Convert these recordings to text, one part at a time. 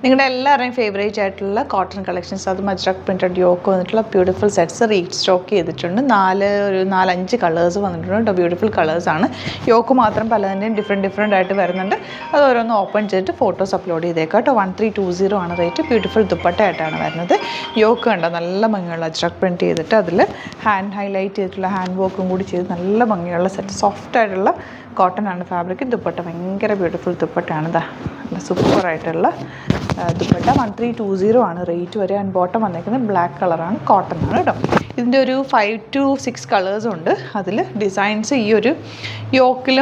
നിങ്ങളുടെ എല്ലാവരുടെയും ഫേവറേറ്റ് ആയിട്ടുള്ള കോട്ടൺ കളക്ഷൻസ്, അത് മജ്രക് പ്രിൻറ്റഡ് യോക്ക് വന്നിട്ടുള്ള ബ്യൂട്ടിഫുൾ സെറ്റ്സ് റീസ്റ്റോക്ക് ചെയ്തിട്ടുണ്ട്. ഒരു 4-5 കളേഴ്സ് വന്നിട്ടുണ്ട് കേട്ടോ. ബ്യൂട്ടിഫുൾ കളേഴ്സാണ്. യോക്ക് മാത്രം പലതിൻ്റെയും ഡിഫറെൻറ്റ് ആയിട്ട് വരുന്നുണ്ട്. അത് ഓരോന്ന് ഓപ്പൺ ചെയ്തിട്ട് ഫോട്ടോസ് അപ്ലോഡ് ചെയ്തേക്കാം കേട്ടോ. 1320 ആണ് റേറ്റ്. ബ്യൂട്ടിഫുൾ ദുപ്പട്ടയായിട്ടാണ് വരുന്നത്. യോക്ക് കണ്ടോ, നല്ല ഭംഗിയുള്ള അജ്രക് പ്രിൻറ്റ് ചെയ്തിട്ട് അതിൽ ഹാൻഡ് ഹൈലൈറ്റ് ചെയ്തിട്ടുള്ള ഹാൻഡ് വർക്കും കൂടി ചെയ്ത് നല്ല ഭംഗിയുള്ള സെറ്റ്. സോഫ്റ്റ് ആയിട്ടുള്ള കോട്ടൺ ആണ് ഫാബ്രിക്. ദുപ്പട്ട ഭയങ്കര ബ്യൂട്ടിഫുൾ ദുപ്പട്ടയാണ്. നല്ല സൂപ്പറായിട്ടുള്ള ദുപ്പട്ട 1320 ആണ് റേറ്റ് വരെ. ആൻഡ് ബോട്ടം വന്നേക്കുന്നത് ബ്ലാക്ക് കളറാണ്, കോട്ടൺ ആണ് കേട്ടോ. ഇതിൻ്റെ ഒരു 5 to 6 കളേഴ്സ് ഉണ്ട്. അതിൽ ഡിസൈൻസ് ഈ ഒരു യോക്കിൽ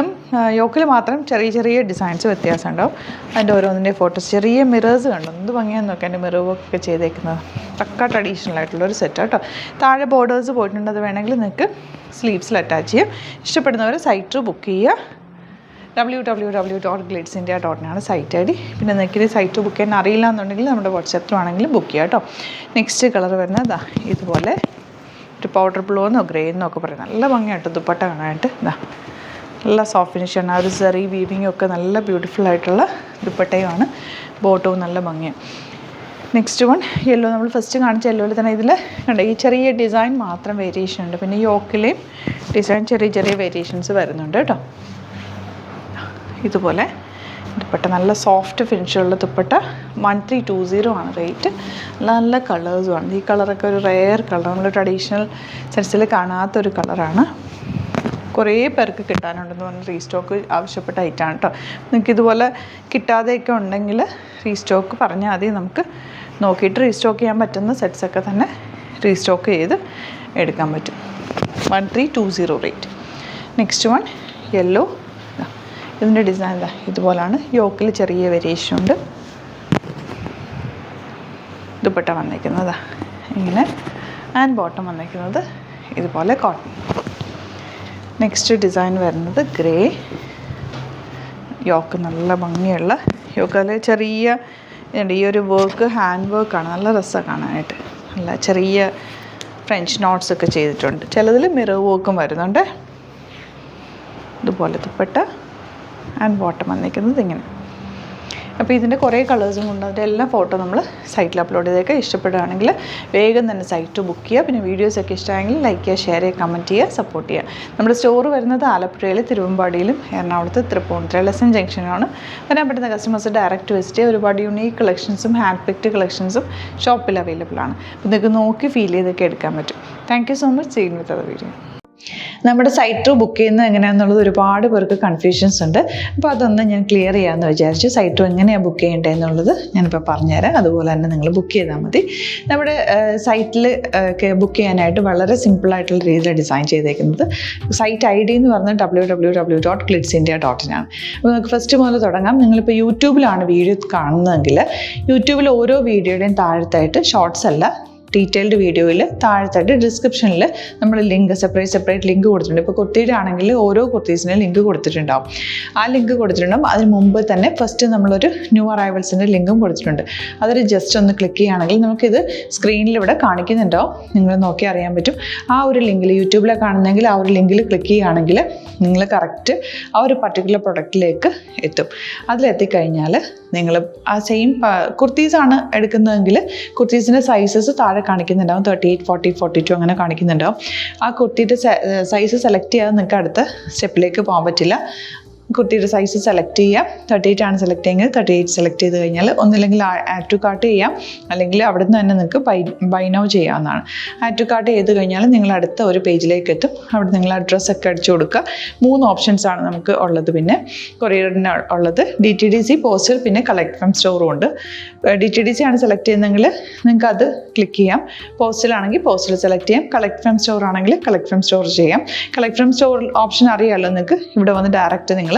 മാത്രം ചെറിയ ഡിസൈൻസ് വ്യത്യാസം ഉണ്ടാവും. അതിൻ്റെ ഓരോന്നിൻ്റെ ഫോട്ടോസ്, ചെറിയ മിറേഴ്സ് കണ്ടോ, എന്ത് ഭംഗിയാന്ന് നോക്കാം. എൻ്റെ മിറർ വർക്ക് ഒക്കെ ചെയ്തേക്കുന്നത് പക്ക ട്രഡീഷണൽ ആയിട്ടുള്ളൊരു സെറ്റ് കേട്ടോ. താഴെ ബോർഡേഴ്സ് പോയിട്ടുണ്ട്. അത് വേണമെങ്കിൽ നിങ്ങൾക്ക് സ്ലീവ്സിൽ അറ്റാച്ച് ചെയ്യാം. ഇഷ്ടപ്പെടുന്നവർ സൈറ്റ് ബുക്ക് ചെയ്യുക. www.glitzindia.in site I D. പിന്നെ നിങ്ങൾക്ക് സൈറ്റ് ബുക്ക് ചെയ്യാൻ അറിയില്ല എന്നുണ്ടെങ്കിൽ നമ്മുടെ വാട്സാപ്പിൽ ആണെങ്കിലും ബുക്ക് ചെയ്യാം കേട്ടോ. നെക്സ്റ്റ് കളർ വരുന്നത് ഇതുപോലെ ഒരു പൗഡർ ബ്ലൂ എന്നോ ഗ്രേ എന്നോ ഒക്കെ പറയും. നല്ല ഭംഗിയായിട്ട് ദുപ്പട്ട കാണാനായിട്ട്. നല്ല സോഫ്റ്റ് ഫിനിഷാണ്. ആ ഒരു സെറി വീവിങ്ങും ഒക്കെ നല്ല ബ്യൂട്ടിഫുൾ ആയിട്ടുള്ള ദുപ്പട്ടയുമാണ്. ബോട്ടവും നല്ല ഭംഗിയാണ്. Next one yellow. നമ്മൾ ഫസ്റ്റ് കാണിച്ച യെല്ലോയിൽ തന്നെ ഇതിൽ കണ്ടോ ഈ ചെറിയ ഡിസൈൻ മാത്രം വേരിയേഷൻ ഉണ്ട്. പിന്നെ യോക്കിലെയും ഡിസൈൻ ചെറിയ വേരിയേഷൻസ് വരുന്നുണ്ട് കേട്ടോ. ഇതുപോലെ ദുപ്പട്ട നല്ല സോഫ്റ്റ് ഫിനിഷുള്ള ദുപ്പട്ട 1320 ആണ് റേറ്റ്. നല്ല കളേഴ്സുമാണ്. ഈ കളറൊക്കെ ഒരു റെയർ കളർ, നമ്മൾ ട്രഡീഷണൽ സെറ്റ്സിൽ കാണാത്തൊരു കളറാണ്. കുറേ പേർക്ക് കിട്ടാനുണ്ടെന്ന് പറഞ്ഞ് റീസ്റ്റോക്ക് ആവശ്യപ്പെട്ട ഐറ്റമാണ് കേട്ടോ. നിങ്ങൾക്ക് ഇതുപോലെ കിട്ടാതെയൊക്കെ ഉണ്ടെങ്കിൽ റീസ്റ്റോക്ക് പറഞ്ഞാൽ മതി. നമുക്ക് നോക്കിയിട്ട് റീസ്റ്റോക്ക് ചെയ്യാൻ പറ്റുന്ന സെറ്റ്സൊക്കെ തന്നെ റീസ്റ്റോക്ക് ചെയ്ത് എടുക്കാൻ പറ്റും. 1320 റേറ്റ്. Next one yellow. ഇതിൻ്റെ ഡിസൈൻ ഇതുപോലാണ്. യോക്കിൽ ചെറിയ വേരിയേഷൻ ഉണ്ട്. ദുപ്പട്ട വന്നിരിക്കുന്നത് ഇങ്ങനെ. ആൻഡ് ബോട്ടം വന്നിരിക്കുന്നത് ഇതുപോലെ കോട്ടൺ. നെക്സ്റ്റ് ഡിസൈൻ വരുന്നത് ഗ്രേ. യോക്ക് നല്ല ഭംഗിയുള്ള യോക്കിൽ ചെറിയ ഈ ഒരു വർക്ക് ഹാൻഡ് വർക്കാണ്. നല്ല രസമാണ് കാണാനായിട്ട്. നല്ല ചെറിയ ഫ്രഞ്ച് നോട്ട്സ് ഒക്കെ ചെയ്തിട്ടുണ്ട്. ചിലതിൽ മിറർ വർക്കും വരുന്നുണ്ട്. ഇതുപോലെ ദുപ്പട്ട ആൻഡ് ബോട്ടം വന്നിരിക്കുന്നത് ഇങ്ങനെ. അപ്പോൾ ഇതിൻ്റെ കുറേ കളേഴ്സും കൊണ്ട് അതിൻ്റെ എല്ലാ ഫോട്ടോ നമ്മൾ സൈറ്റിൽ അപ്ലോഡ് ചെയ്തേക്കുക. ഇഷ്ടപ്പെടുകയാണെങ്കിൽ വേഗം തന്നെ സൈറ്റ് ബുക്ക് ചെയ്യുക. പിന്നെ വീഡിയോസൊക്കെ ഇഷ്ടമായെങ്കിൽ ലൈക്ക് ചെയ്യുക, ഷെയർ ചെയ്യുക, കമൻറ്റ് ചെയ്യുക, സപ്പോർട്ട് ചെയ്യുക. നമ്മുടെ സ്റ്റോർ വരുന്നത് ആലപ്പുഴയിൽ, തിരുവമ്പാടിയിലും എറണാകുളത്ത് തൃപ്പൂണിത്തുറ ലെസൺ ജംഗ്ഷനാണ്. വരാൻ പറ്റുന്ന കസ്റ്റമേഴ്സ് ഡയറക്റ്റ് വിസിറ്റ് ചെയ്യുക. ഒരുപാട് യുണീക്ക് കളക്ഷൻസും ഹാൻഡ് പിക്ഡ് കളക്ഷൻസും ഷോപ്പിൽ അവൈലബിൾ ആണ്. അപ്പോൾ നിങ്ങൾക്ക് നോക്കി ഫീൽ ചെയ്തൊക്കെ എടുക്കാൻ പറ്റും. Thank you so much. Seen with other video. നമ്മുടെ സൈറ്റ് ബുക്ക് ചെയ്യുന്നത് എങ്ങനെയാണെന്നുള്ളത് ഒരുപാട് പേർക്ക് കൺഫ്യൂഷൻസ് ഉണ്ട്. അപ്പോൾ അതൊന്ന് ഞാൻ ക്ലിയർ ചെയ്യാമെന്ന് വിചാരിച്ചു. സൈറ്റ് എങ്ങനെയാണ് ബുക്ക് ചെയ്യേണ്ടത് എന്നുള്ളത് ഞാനിപ്പോൾ പറഞ്ഞുതരാം. അതുപോലെ തന്നെ നിങ്ങൾ ബുക്ക് ചെയ്താൽ മതി. നമ്മുടെ സൈറ്റിൽ ബുക്ക് ചെയ്യാനായിട്ട് വളരെ സിമ്പിളായിട്ടുള്ള രീതിയിൽ ഡിസൈൻ ചെയ്തേക്കുന്നത്. സൈറ്റ് ഐ ഡി എന്ന് പറഞ്ഞാൽ www.glitzindia.in ആണ്. അപ്പോൾ നമുക്ക് ഫസ്റ്റ് മുതൽ തുടങ്ങാം. നിങ്ങളിപ്പോൾ യൂട്യൂബിലാണ് വീഡിയോ കാണുന്നതെങ്കിൽ യൂട്യൂബിൽ ഓരോ വീഡിയോയുടെയും താഴത്തായിട്ട് ഷോർട്സ് അല്ല, ഡീറ്റെയിൽഡ് വീഡിയോയിൽ താഴത്തായിട്ട് ഡിസ്ക്രിപ്ഷനിൽ നമ്മൾ ലിങ്ക് സെപ്പറേറ്റ് ലിങ്ക് കൊടുത്തിട്ടുണ്ട്. ഇപ്പോൾ കുർത്തിയുടെ ആണെങ്കിൽ ഓരോ കുർത്തീസിനും ലിങ്ക് കൊടുത്തിട്ടുണ്ടാവും. ആ ലിങ്ക് കൊടുത്തിട്ടുണ്ടാവും. അതിന് മുമ്പ് തന്നെ ഫസ്റ്റ് നമ്മളൊരു ന്യൂ അറൈവൽസിൻ്റെ ലിങ്കും കൊടുത്തിട്ടുണ്ട്. അതിൽ ജസ്റ്റ് ഒന്ന് ക്ലിക്ക് ചെയ്യുകയാണെങ്കിൽ നമുക്കിത് സ്ക്രീനിൽ ഇവിടെ കാണിക്കുന്നുണ്ടാവും. നിങ്ങൾ നോക്കി അറിയാൻ പറ്റും. ആ ഒരു ലിങ്കിൽ യൂട്യൂബിലെ കാണുന്നെങ്കിൽ ആ ഒരു ലിങ്കിൽ ക്ലിക്ക് ചെയ്യുകയാണെങ്കിൽ നിങ്ങൾ കറക്റ്റ് ആ ഒരു പർട്ടിക്കുലർ പ്രൊഡക്റ്റിലേക്ക് എത്തും. അതിലെത്തിക്കഴിഞ്ഞാൽ നിങ്ങൾ ആ സെയിം കുർത്തീസാണ് എടുക്കുന്നതെങ്കിൽ കുർത്തീസിൻ്റെ സൈസസ് താഴെ കാണിക്കുന്നുണ്ടാവും. 38, 40, 42 അങ്ങനെ കാണിക്കുന്നുണ്ടാവും. ആ കുർത്തിയുടെ സൈസ് സെലക്ട് ചെയ്യാതെ നിങ്ങൾക്ക് അടുത്ത സ്റ്റെപ്പിലേക്ക് പോകാൻ പറ്റില്ല. കുർത്തിയുടെ സൈസ് സെലക്ട് ചെയ്യാം. 38 ആണ് സെലക്ട് ചെയ്യുന്നത്. 38 സെലക്ട് ചെയ്ത് കഴിഞ്ഞാൽ ഒന്നില്ലെങ്കിൽ ആഡ് ടു കാർട്ട് ചെയ്യാം, അല്ലെങ്കിൽ അവിടെ നിന്ന് തന്നെ നിങ്ങൾക്ക് ബൈ നൗ ചെയ്യാവുന്നതാണ്. ആഡ് ടു കാർട്ട് ചെയ്ത് കഴിഞ്ഞാൽ നിങ്ങൾ അടുത്ത ഒരു പേജിലേക്ക് എത്തും. അവിടെ നിങ്ങൾ അഡ്രസ്സൊക്കെ അടിച്ചു കൊടുക്കുക. 3 ഓപ്ഷൻസാണ് നമുക്ക് ഉള്ളത്. പിന്നെ കൊറിയറിന് ഉള്ളത് DTDC, പോസ്റ്റൽ, പിന്നെ കളക്ട് ഫ്രം സ്റ്റോറും ഉണ്ട്. DTDC ആണ് സെലക്ട് ചെയ്യുന്നതെങ്കിൽ നിങ്ങൾക്ക് അത് ക്ലിക്ക് ചെയ്യാം. പോസ്റ്റലാണെങ്കിൽ പോസ്റ്റൽ സെലക്ട് ചെയ്യാം. കളക്ട് ഫ്രം സ്റ്റോർ ആണെങ്കിൽ കളക്ട് ഫ്രം സ്റ്റോർ ചെയ്യാം. കളക്ട് ഫ്രം സ്റ്റോർ ഓപ്ഷൻ അറിയാമല്ലോ നിങ്ങൾക്ക്. ഇവിടെ വന്ന് ഡയറക്റ്റ് നിങ്ങൾ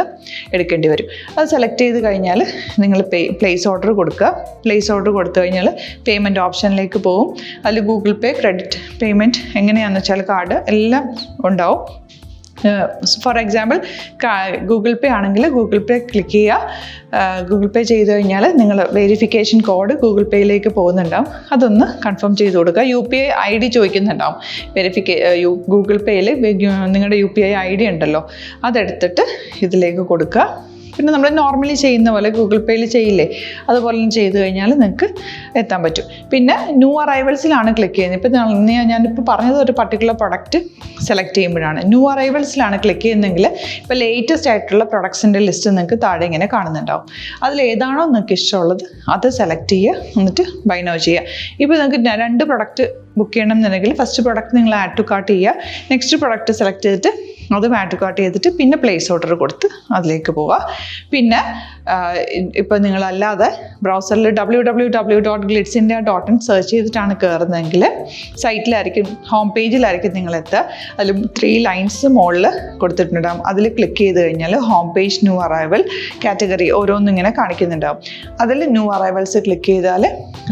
എടുക്കേണ്ടി വരും. അത് സെലക്ട് ചെയ്ത് കഴിഞ്ഞാൽ നിങ്ങൾ പ്ലേസ് ഓർഡർ കൊടുക്കുക. പ്ലേസ് ഓർഡർ കൊടുത്തു കഴിഞ്ഞാൽ പേയ്മെൻറ്റ് ഓപ്ഷനിലേക്ക് പോകും. അതിൽ ഗൂഗിൾ പേ, ക്രെഡിറ്റ് പേയ്മെൻറ്റ് എങ്ങനെയാണെന്ന് വെച്ചാൽ കാർഡ് എല്ലാം ഉണ്ടാവും. ഫോർ എക്സാമ്പിൾ ഗൂഗിൾ പേ ആണെങ്കിൽ ഗൂഗിൾ പേ ക്ലിക്ക് ചെയ്യുക. ഗൂഗിൾ പേ ചെയ്ത് കഴിഞ്ഞാൽ നിങ്ങൾ വെരിഫിക്കേഷൻ കോഡ് ഗൂഗിൾ പേയിലേക്ക് പോകുന്നുണ്ടാവും. അതൊന്ന് കൺഫേം ചെയ്ത് കൊടുക്കുക. UPI ID ചോദിക്കുന്നുണ്ടാവും. ഗൂഗിൾ പേയിൽ നിങ്ങളുടെ UPI ID ഉണ്ടല്ലോ, അതെടുത്തിട്ട് ഇതിലേക്ക് കൊടുക്കുക. പിന്നെ നമ്മൾ നോർമലി ചെയ്യുന്ന പോലെ ഗൂഗിൾ പേയിൽ ചെയ്യില്ലേ, അതുപോലെ ചെയ്ത് കഴിഞ്ഞാൽ നിങ്ങൾക്ക് എത്താൻ പറ്റും. പിന്നെ ന്യൂ അറൈവൽസിലാണ് ക്ലിക്ക് ചെയ്യുന്നത്. ഇപ്പം ഞാനിപ്പോൾ പറഞ്ഞത് ഒരു പർട്ടിക്കുലർ പ്രൊഡക്റ്റ് സെലക്ട് ചെയ്യുമ്പോഴാണ്. ന്യൂ അറൈവൽസിലാണ് ക്ലിക്ക് ചെയ്യുന്നതെങ്കിൽ ഇപ്പോൾ ലേറ്റസ്റ്റ് ആയിട്ടുള്ള പ്രൊഡക്ട്സിൻ്റെ ലിസ്റ്റ് നിങ്ങൾക്ക് താഴെ ഇങ്ങനെ കാണുന്നുണ്ടാവും. അതിലേതാണോ നിങ്ങൾക്ക് ഇഷ്ടമുള്ളത് അത് സെലക്ട് ചെയ്യുക, എന്നിട്ട് ബൈ നൗ ചെയ്യുക. ഇപ്പോൾ നിങ്ങൾക്ക് 2 പ്രൊഡക്റ്റ് ബുക്ക് ചെയ്യണം എന്നുണ്ടെങ്കിൽ ഫസ്റ്റ് പ്രൊഡക്റ്റ് നിങ്ങൾ ആഡ് ടു കാർട്ട് ചെയ്യുക, നെക്സ്റ്റ് പ്രൊഡക്റ്റ് സെലക്ട് ചെയ്തിട്ട് അതും ആഡ് ടു കാർട്ട് ചെയ്തിട്ട് പിന്നെ പ്ലേസ് ഓർഡർ കൊടുത്ത് അതിലേക്ക് പോവുക. പിന്നെ ഇപ്പോൾ നിങ്ങളല്ലാതെ ബ്രൗസറിൽ www.glitzindia.in സെർച്ച് ചെയ്തിട്ടാണ് കയറുന്നതെങ്കിൽ സൈറ്റിലായിരിക്കും, ഹോം പേജിലായിരിക്കും നിങ്ങളെത്തുക. അതിൽ 3 ലൈൻസ് മുകളിൽ കൊടുത്തിട്ടുണ്ടാകും. അതിൽ ക്ലിക്ക് ചെയ്ത് കഴിഞ്ഞാൽ home page new arrival category ഓരോന്നും ഇങ്ങനെ കാണിക്കുന്നുണ്ടാവും. അതിൽ ന്യൂ അറൈവൽസ് ക്ലിക്ക് ചെയ്താൽ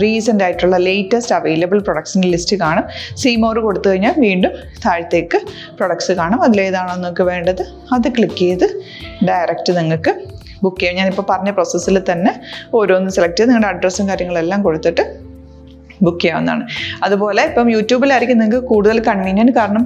റീസെൻ്റ് ആയിട്ടുള്ള ലേറ്റസ്റ്റ് അവൈലബിൾ പ്രൊഡക്ട്സിൻ്റെ ലിസ്റ്റ് കാണും. സീമോർ കൊടുത്തു കഴിഞ്ഞാൽ വീണ്ടും താഴത്തേക്ക് പ്രൊഡക്ട്സ് കാണും. അതിലേതാണോ നിങ്ങൾക്ക് വേണ്ടത് അത് ക്ലിക്ക് ചെയ്ത് ഡയറക്റ്റ് നിങ്ങൾക്ക് ബുക്ക് ചെയ്യാം. ഞാനിപ്പോൾ പറഞ്ഞ പ്രോസസ്സിൽ തന്നെ ഓരോന്ന് സെലക്ട് ചെയ്ത് നിങ്ങളുടെ അഡ്രസ്സും കാര്യങ്ങളെല്ലാം കൊടുത്തിട്ട് ബുക്ക് ചെയ്യാവുന്നതാണ്. അതുപോലെ ഇപ്പം യൂട്യൂബിലായിരിക്കും നിങ്ങൾക്ക് കൂടുതൽ കൺവീനിയൻറ്റ്, കാരണം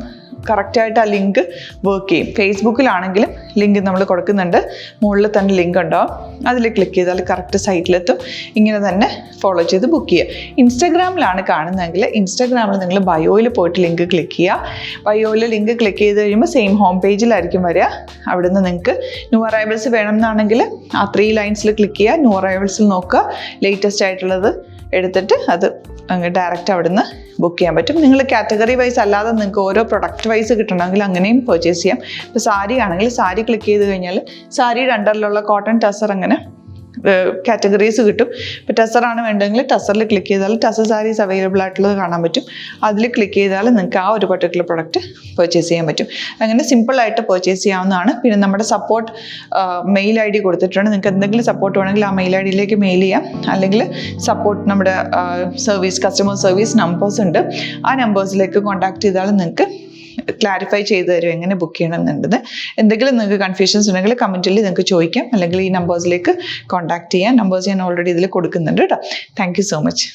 കറക്റ്റായിട്ട് ആ ലിങ്ക് വർക്ക് ചെയ്യും. ഫേസ്ബുക്കിലാണെങ്കിലും ലിങ്ക് നമ്മൾ കൊടുക്കുന്നുണ്ട്, മുകളിൽ തന്നെ ലിങ്ക് ഉണ്ടാവും. അതിൽ ക്ലിക്ക് ചെയ്താൽ കറക്റ്റ് സൈറ്റിലെത്തും. ഇങ്ങനെ തന്നെ ഫോളോ ചെയ്ത് ബുക്ക് ചെയ്യുക. ഇൻസ്റ്റാഗ്രാമിലാണ് കാണുന്നതെങ്കിൽ ഇൻസ്റ്റാഗ്രാമിൽ നിങ്ങൾ ബയോയിൽ പോയിട്ട് ലിങ്ക് ക്ലിക്ക് ചെയ്യുക. ബയോയിൽ ലിങ്ക് ക്ലിക്ക് ചെയ്ത് കഴിയുമ്പോൾ സെയിം ഹോം പേജിലായിരിക്കും വരിക. അവിടെ നിന്ന് നിങ്ങൾക്ക് ന്യൂ അറൈവൽസ് വേണമെന്നാണെങ്കിൽ ആ 3 ലൈൻസിൽ ക്ലിക്ക് ചെയ്യുക, ന്യൂ അറൈവൽസിൽ നോക്കുക, ലേറ്റസ്റ്റ് ആയിട്ടുള്ളത് എടുത്തിട്ട് അത് അങ്ങ് ഡയറക്റ്റ് അവിടെ നിന്ന് ബുക്ക് ചെയ്യാൻ പറ്റും. നിങ്ങൾ കാറ്റഗറി വൈസ് അല്ലാതെ നിങ്ങൾക്ക് ഓരോ പ്രൊഡക്റ്റ് വൈസ് കിട്ടണമെങ്കിൽ അങ്ങനെയും പർച്ചേസ് ചെയ്യാം. ഇപ്പോൾ സാരി ആണെങ്കിൽ സാരി ക്ലിക്ക് ചെയ്ത് കഴിഞ്ഞാൽ സാരിയുടെ അണ്ടറിലുള്ള കോട്ടൺ ടസർ അങ്ങനെ കാറ്റഗറീസ് കിട്ടും. ഇപ്പോൾ ടസറാണ് വേണ്ടതെങ്കിൽ ടസറിൽ ക്ലിക്ക് ചെയ്താൽ ടസർ സാരീസ് അവൈലബിൾ ആയിട്ടുള്ളത് കാണാൻ പറ്റും. അതിൽ ക്ലിക്ക് ചെയ്താൽ നിങ്ങൾക്ക് ആ ഒരു പർട്ടിക്കുലർ പ്രൊഡക്റ്റ് പർച്ചേസ് ചെയ്യാൻ പറ്റും. അങ്ങനെ സിമ്പിളായിട്ട് പർച്ചേസ് ചെയ്യാവുന്നതാണ്. പിന്നെ നമ്മുടെ സപ്പോർട്ട് മെയിൽ ID കൊടുത്തിട്ടുണ്ട്. നിങ്ങൾക്ക് എന്തെങ്കിലും സപ്പോർട്ട് വേണമെങ്കിൽ ആ മെയിൽ IDയിലേക്ക് മെയിൽ ചെയ്യാം. അല്ലെങ്കിൽ സപ്പോർട്ട് നമ്മുടെ കസ്റ്റമർ സർവീസ് നമ്പേഴ്സ് ഉണ്ട്, ആ നമ്പേഴ്സിലേക്ക് കോൺടാക്ട് ചെയ്താൽ നിങ്ങൾക്ക് ക്ലാരിഫൈ ചെയ്ത് തരും എങ്ങനെ ബുക്ക് ചെയ്യണം എന്നുള്ളത്. എന്തെങ്കിലും നിങ്ങൾക്ക് കൺഫ്യൂഷൻസ് ഉണ്ടെങ്കിൽ കമൻറ്റിൽ നിങ്ങൾക്ക് ചോദിക്കാം, അല്ലെങ്കിൽ ഈ നമ്പേഴ്സിലേക്ക് കോൺടാക്ട് ചെയ്യാം. നമ്പേഴ്സ് ഞാൻ ഓൾറെഡി ഇതിൽ കൊടുക്കുന്നുണ്ട് കേട്ടോ. Thank you so much.